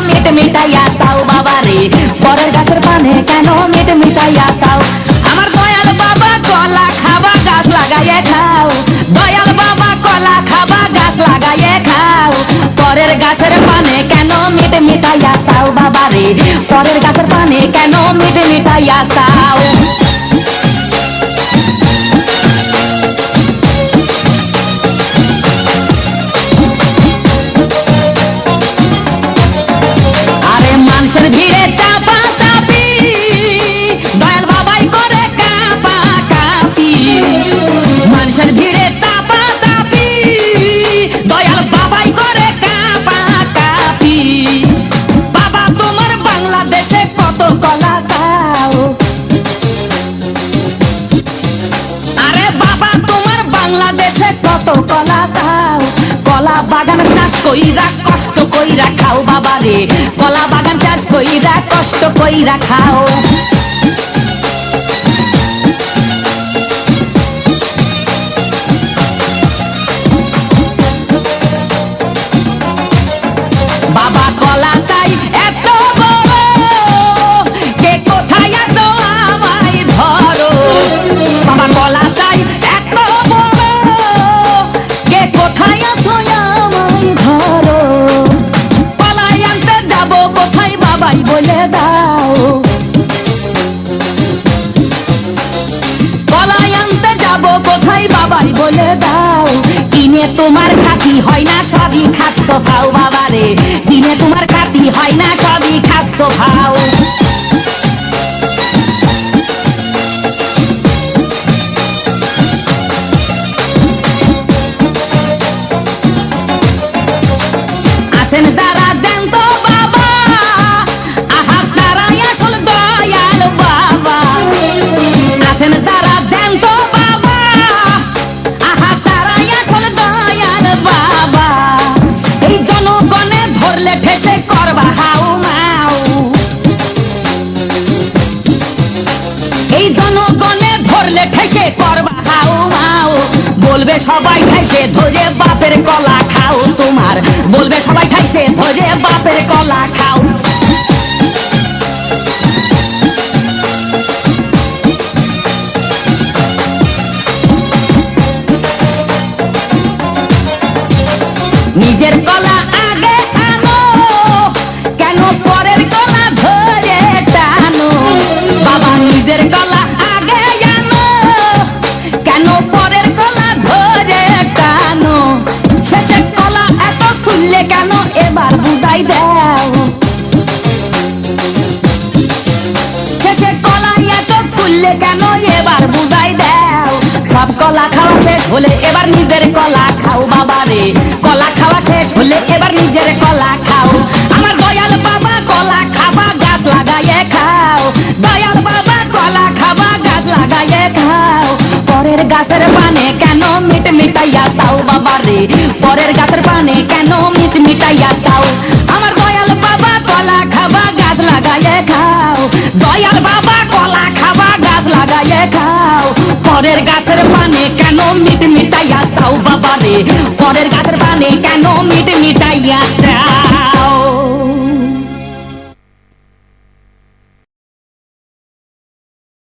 Meet মিটাইয়া চাও বাবা রে, পরের গাছের পানে কেন মিট মিটাইয়া চাও। আমার দয়াল বাবা কলা খাবা গাছ লাগাইয়ে খাও, দয়াল বাবা কলা খাবা গাছ লাগাইয়ে খাও, পরের গাছের পানে কেন মিট মিটাইয়া চাও বাবা রে, পরের গাছের পানে কেন মিট মিটাইয়া চাও। আরে মানুষের ভিড়ে চাপা চাপি, দয়াল বাবাই করে কাপা কাপি, মানুষের ভিড়ে চাপা চাপি, দয়াল বাবাই করে কাপা কাপি। বাবা তোমার বাংলাদেশে কত কলা চাও, আরে বাবা তোমার বাংলাদেশে কত কলা চাও, কলা বাগান চাষ কইরা কষ্ট কইরা খাও বাবা রে, কলা বাগান চাষ কইরা কষ্ট কইরা খাও। বাবা কলা চাই এত বড়, কে কোথায় আছো আমায় ধরো, বাবা কলা চাই এত বড়, কে কোথায় আছো আমায় ধরো, কলাই আনতে যাবো কোথায় বাবাই বলে দাও, কলাই আনতে যাবো কোথায় বাবাই বলে দাও। কিনে তোমার খাতি হয় না সবই খাদ্য খাও বাবা রে, কিনে তোমার খাতি হয় না সবই খাদ্য খাও। আছেন যারা দেন তো বাবা, আহা তারাই আসল দয়াল বাবা, আছেন যারা দেন তো বাবা, আহা তারাই আসল দয়াল বাবা। এই জনগণে ধরলে ঠেসে করবা হাউ মাউ, এই জনগণে ধরলে ঠেসে করবা হাউ মাউ, বলবে সবাই খাইছে ধরে বাপের কলা খাও তোমার, বলবে সবাই খাইছে ধরে বাপের কলা খাও। নিজের কলা আগে আনো, কেন পরের কলা ধরে টানো, বাবা নিজের কলা আগে আনো, কেন পরের কলা ধরে টানো, শেষের কলা এত শুনলে কেন এবার বুঝাই দাও, শেষের কলা এত শুনলে কেন এবার বুঝাই দাও। সব কলা খাওয়া শেষ হলে এবার নিজের কলা খাও বাবা রে, কলা খাওয়া শেষ হলে এবার নিজের কলা খাও। আমার দয়াল বাবা কলা খাবা গাছ লাগাইয়ে খাও, দয়াল বাবা কলা খাবা গাছ লাগাইয়ে খাও, পরের গাছের পানে কেন মিট মিটাইয়া চাও বাবা রে, পরের গাছের পানে কেন মিট মিটাইয়া চাও। আমার দয়াল বাবা কলা খাবা গাছ লাগাইয়ে খাও, দয়াল বাবা কলা খাবা গাছ লাগাইয়ে খাও, পরের গাছের পানে কেন মিট মিটাইয়া চাও বাবা রে, পরের গাছের পানে কেন মিট মিটাইয়া চাও।